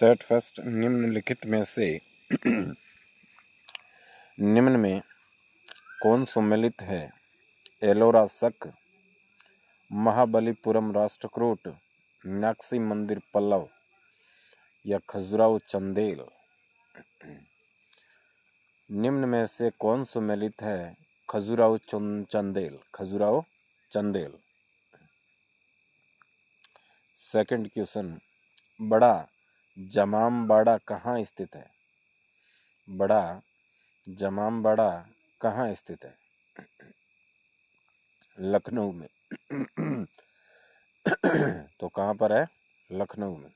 Set first निम्नलिखित में से निम्न में कौन सम्मिलित है? एलोरा शक, महाबलीपुरम राष्ट्रकूट, मीनाक्षी मंदिर पल्लव या खजुराहो चंदेल। निम्न में से कौन सम्मिलित है? खजुराहो चंदेल। खजुराहो चंदेल। सेकंड क्वेश्चन, बड़ा जमामबाड़ा कहाँ स्थित है? बड़ा जमामबाड़ा कहाँ स्थित है? लखनऊ में। तो कहाँ पर है? लखनऊ में।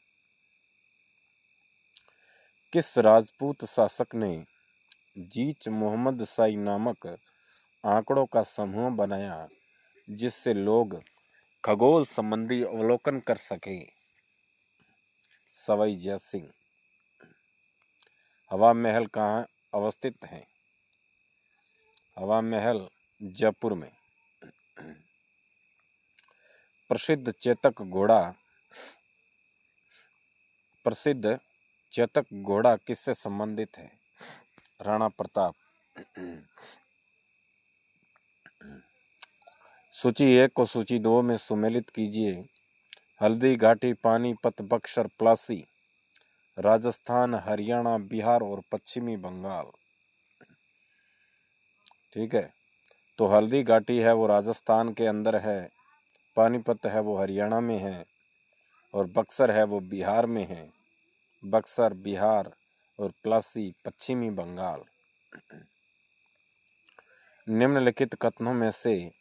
किस राजपूत शासक ने जीच मोहम्मद शाही नामक आंकड़ों का समूह बनाया जिससे लोग खगोल संबंधी अवलोकन कर सके? सवाई जय सिंह। हवा महल कहाँ अवस्थित है? हवा महल जयपुर में। प्रसिद्ध चेतक घोड़ा किससे संबंधित है? राणा प्रताप। सूची 1 को सूची 2 में सम्मिलित कीजिए। हल्दी घाटी, पानीपत, बक्सर, प्लासी, राजस्थान, हरियाणा, बिहार और पश्चिमी बंगाल। ठीक है, तो हल्दी घाटी है वो राजस्थान के अंदर है, पानीपत है वो हरियाणा में है और बक्सर है वो बिहार में है। बक्सर बिहार और प्लासी पश्चिमी बंगाल। निम्नलिखित कथनों में से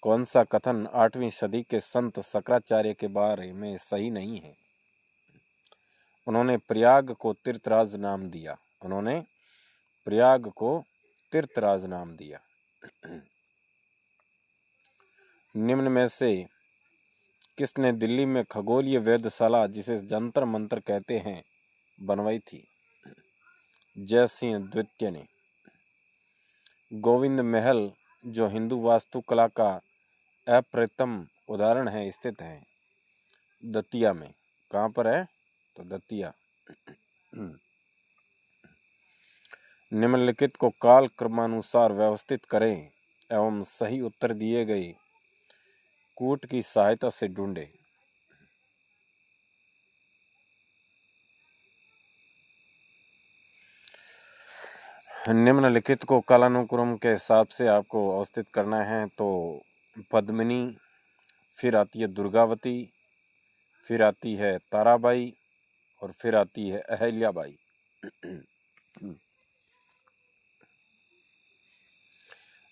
कौन सा कथन 8वीं सदी के संत शंकराचार्य के बारे में सही नहीं है? उन्होंने प्रयाग को तीर्थराज नाम दिया। उन्होंने प्रयाग को तीर्थराज नाम दिया। निम्न में से किसने दिल्ली में खगोलीय वेधशाला, जिसे जंतर मंतर कहते हैं, बनवाई थी? जय सिंह द्वितीय ने। गोविंद महल, जो हिंदू वास्तुकला का अप्रतिम उदाहरण है, स्थित है दतिया में। कहाँ पर है? तो दतिया। निम्नलिखित को काल क्रमानुसार व्यवस्थित करें एवं सही उत्तर दिए गए कूट की सहायता से ढूंढें। निम्नलिखित को कालानुक्रम के हिसाब से आपको अवस्थित करना है। तो पद्मिनी, फिर आती है दुर्गावती, फिर आती है ताराबाई और फिर आती है अहल्याबाई।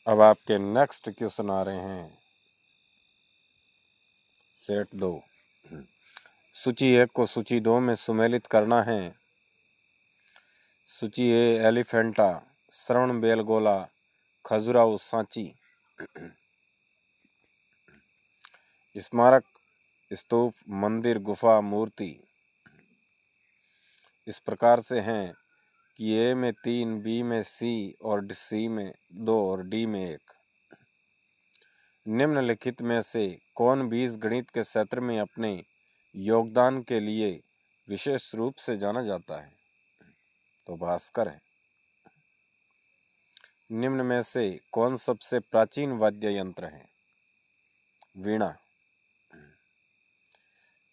अब आपके नेक्स्ट क्वेश्चन आ रहे हैं। सेट 2। सूची 1 को सूची 2 में सम्मिलित करना है। सूची ए एलिफेंटा, श्रवण बेलगोला, खजुराहो सांची। स्मारक, स्तूप, मंदिर, गुफा, मूर्ति इस प्रकार से हैं कि ए में 3, बी में सी और सी में 2 और डी में 1। निम्नलिखित में से कौन बीज गणित के क्षेत्र में अपने योगदान के लिए विशेष रूप से जाना जाता है? तो भास्कर है। निम्न में से कौन सबसे प्राचीन वाद्य यंत्र है? वीणा।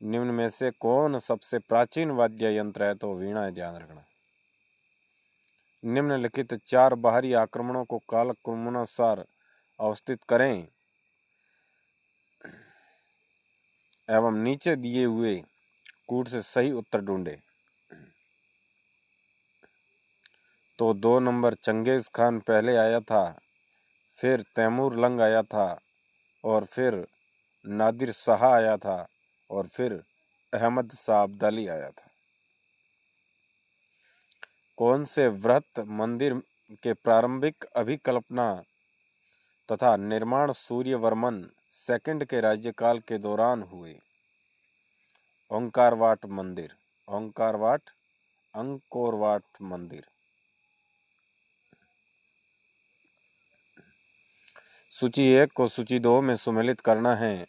निम्न में से कौन सबसे प्राचीन वाद्य यंत्र है? तो वीणा है, ध्यान रखना। निम्नलिखित 4 बाहरी आक्रमणों को कालक्रमानुसार अवस्थित करें एवं नीचे दिए हुए कूट से सही उत्तर ढूंढें। तो 2 नंबर चंगेज खान पहले आया था, फिर तैमूर लंग आया था और फिर नादिर शाह आया था और फिर अहमद शाह अब्दाली आया था। कौन से वृहत मंदिर के प्रारंभिक अभिकल्पना तथा निर्माण सूर्यवर्मन सेकंड के राज्यकाल के दौरान हुए? ओंकारवाट मंदिर। अंकोरवाट मंदिर। सूची 1 को सूची 2 में सम्मिलित करना है।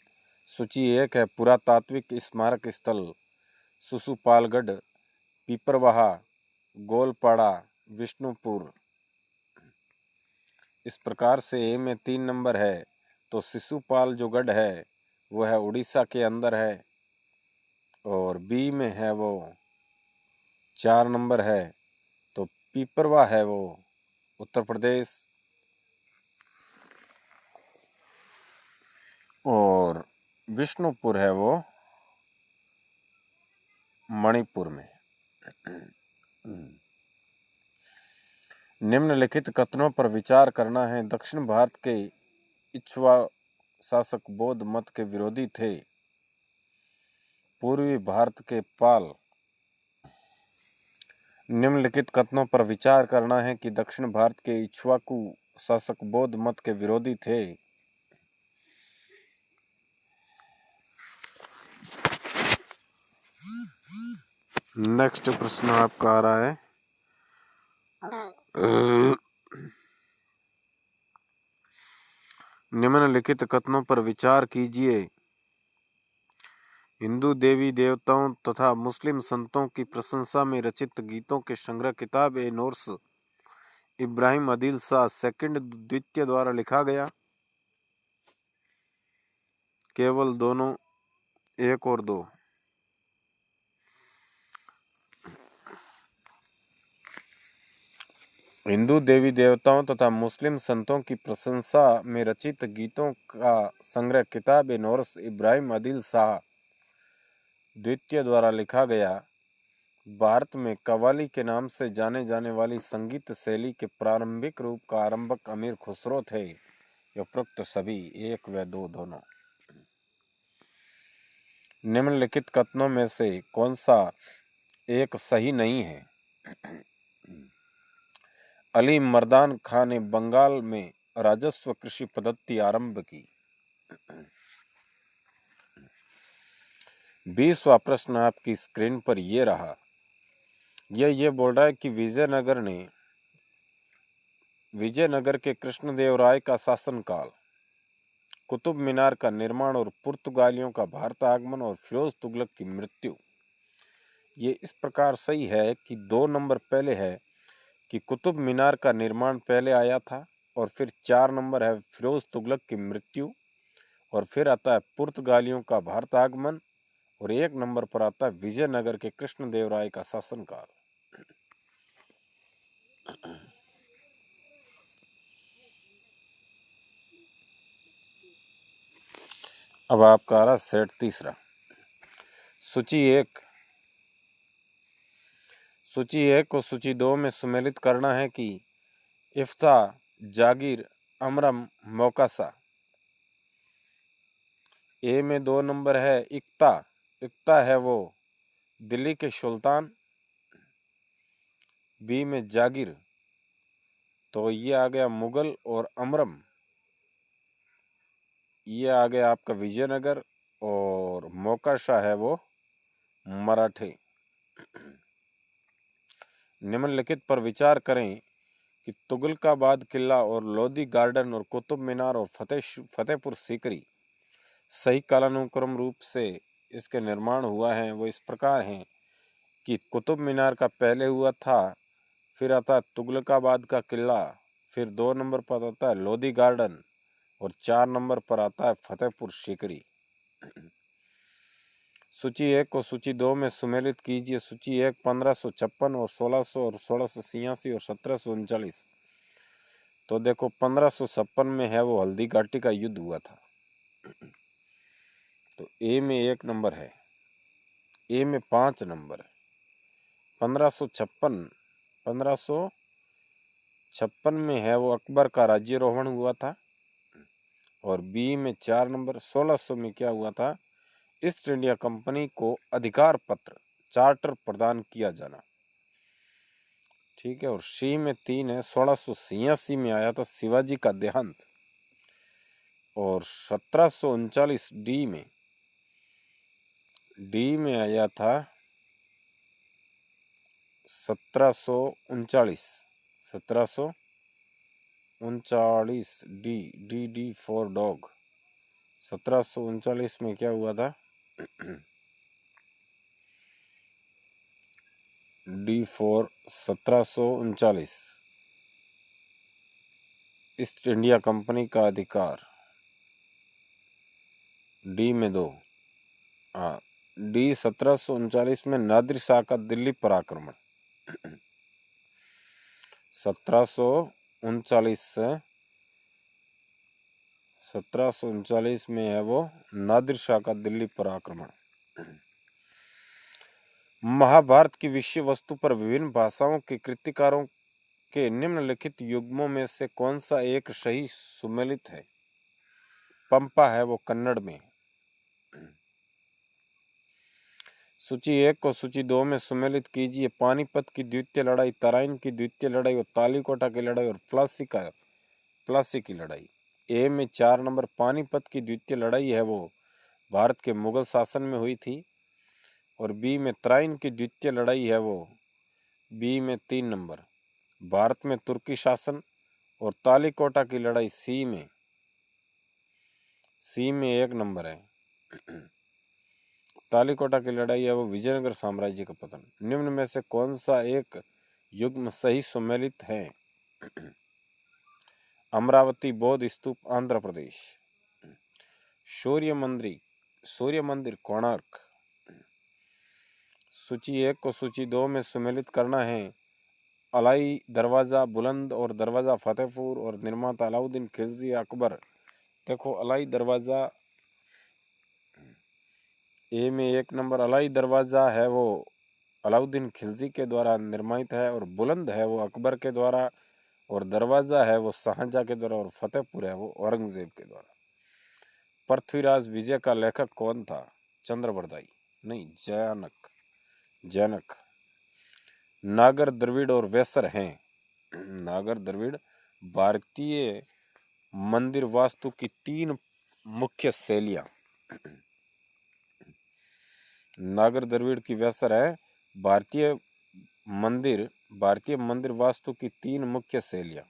सूची 1 है पुरातात्विक स्मारक स्थल शिशुपालगढ़, पीपरवाहा, गोलपाड़ा, विष्णुपुर। इस प्रकार से ए में 3 नंबर है तो शिशुपाल जो गढ़ है वो है उड़ीसा के अंदर है, और बी में है वो 4 नंबर है तो पीपरवा है वो उत्तर प्रदेश, और विष्णुपुर है वो मणिपुर में। निम्नलिखित कथनों पर विचार करना है। दक्षिण भारत के इक्ष्वा शासक बौद्ध मत के विरोधी थे। पूर्वी भारत के पाल। निम्नलिखित कथनों पर विचार करना है कि दक्षिण भारत के इक्ष्वाकु शासक बौद्ध मत के विरोधी थे। नेक्स्ट प्रश्न आपका आ रहा है, निम्नलिखित कथनों पर विचार कीजिए। हिंदू देवी देवताओं तथा मुस्लिम संतों की प्रशंसा में रचित गीतों के संग्रह किताब ए नोर्स इब्राहिम आदिल शाह सेकंड द्वितीय द्वारा लिखा गया। केवल दोनों, 1 और 2। हिंदू देवी देवताओं तथा मुस्लिम संतों की प्रशंसा में रचित गीतों का संग्रह किताब ए नोर्स इब्राहिम आदिल शाह द्वितीय द्वारा लिखा गया। भारत में कव्वाली के नाम से जाने जाने वाली संगीत शैली के प्रारंभिक रूप का आरंभक अमीर खुसरो थे। उपरोक्त सभी 1 व 2 दोनों। निम्नलिखित कथनों में से कौन सा एक सही नहीं है? अली मर्दान खान ने बंगाल में राजस्व कृषि पद्धति आरंभ की। 20वां प्रश्न आपकी स्क्रीन पर ये रहा। ये बोल रहा है कि विजयनगर के कृष्णदेवराय का शासनकाल, कुतुब मीनार का निर्माण और पुर्तगालियों का भारत आगमन और फिरोज तुगलक की मृत्यु। ये इस प्रकार सही है कि 2 नंबर पहले है कि कुतुब मीनार का निर्माण पहले आया था, और फिर 4 नंबर है फिरोज तुगलक की मृत्यु, और फिर आता है पुर्तगालियों का भारत आगमन, और 1 नंबर पर आता है विजयनगर के कृष्णदेवराय का शासनकाल। अब आपका आ रहा सेट तीसरा। सूची 1 को सूची 2 में सुमेलित करना है कि इफ्ता, जागीर, अमरम, मोकासा। ए में 2 नंबर है इक्ता है वो दिल्ली के सुल्तान। बी में जागीर तो ये आ गया मुगल, और अमरम ये आ गया आपका विजयनगर, और मोकाशा है वो मराठे। निम्नलिखित पर विचार करें कि तुगलकाबाद किला और लोधी गार्डन और कुतुब मीनार और फतेहपुर सीकरी सही कालानुक्रम रूप से इसके निर्माण हुआ है। वो इस प्रकार हैं कि कुतुब मीनार का पहले हुआ था, फिर आता है तुगलकाबाद का किला, फिर 2 नंबर पर आता है लोधी गार्डन, और 4 नंबर पर आता है फतेहपुर सीकरी। सूची 1 को सूची 2 में सुमेलित कीजिए। सूची 1 1556 और 1600 और 1686 और 1739। तो देखो 1556 में है वो हल्दी घाटी का युद्ध हुआ था, तो ए में 1 नंबर है, ए में 5 नंबर है। 1556 में है वो अकबर का राज्यारोहण हुआ था, और बी में 4 नंबर। 1600 में क्या हुआ था? ईस्ट इंडिया कंपनी को अधिकार पत्र चार्टर प्रदान किया जाना। ठीक है, और सी में 3 है। 1686 में आया था शिवाजी का देहांत, और 1739 डी में आया था 1739 डी फॉर डॉग। 1739 में क्या हुआ था? D4 1739 ईस्ट इंडिया कंपनी का अधिकार। डी में 2। हाँ, D 1739 में नादिर शाह का दिल्ली पर आक्रमण। 1739 में है वो नादिर शाह का दिल्ली पर आक्रमण। महाभारत की विषय वस्तु पर विभिन्न भाषाओं के कृतिकारों के निम्नलिखित युग्मों में से कौन सा एक सही सुमेलित है? पंपा है वो कन्नड़ में। सूची 1 को सूची 2 में सुमेलित कीजिए। पानीपत की द्वितीय लड़ाई, तराइन की द्वितीय लड़ाई और तालीकोटा की लड़ाई और प्लासी की लड़ाई। ए में 4 नंबर पानीपत की द्वितीय लड़ाई है वो भारत के मुगल शासन में हुई थी। और बी में तराइन की द्वितीय लड़ाई है वो बी में 3 नंबर भारत में तुर्की शासन। और तालीकोटा की लड़ाई सी में 1 नंबर है। तालीकोटा की लड़ाई है वो विजयनगर साम्राज्य का पतन। निम्न में से कौन सा एक युग्म सही सुमेलित है? अमरावती बौद्ध स्तूप आंध्र प्रदेश। सूर्य मंदिर कोणार्क। सूची 1 को सूची 2 में सुमेलित करना है। अलाई दरवाजा बुलंद और दरवाजा फतेहपुर और निर्माता अलाउद्दीन खिलजी अकबर। देखो अलाई दरवाजा ए में 1 नंबर अलाई दरवाजा है वो अलाउद्दीन खिलजी के द्वारा निर्मित है। और बुलंद है वो अकबर के द्वारा। और दरवाजा है वो शाहजहां के द्वारा। और फतेहपुर है वो औरंगजेब के द्वारा। पृथ्वीराज विजय का लेखक कौन था? चंद्रबरदाई नहीं, जैनक। नागर द्रविड़ और वेसर हैं। नागर द्रविड़ भारतीय मंदिर वास्तु की 3 मुख्य शैलियां। नागर द्रविड़ की वेसर है भारतीय मंदिर वास्तु की 3 मुख्य शैलियां।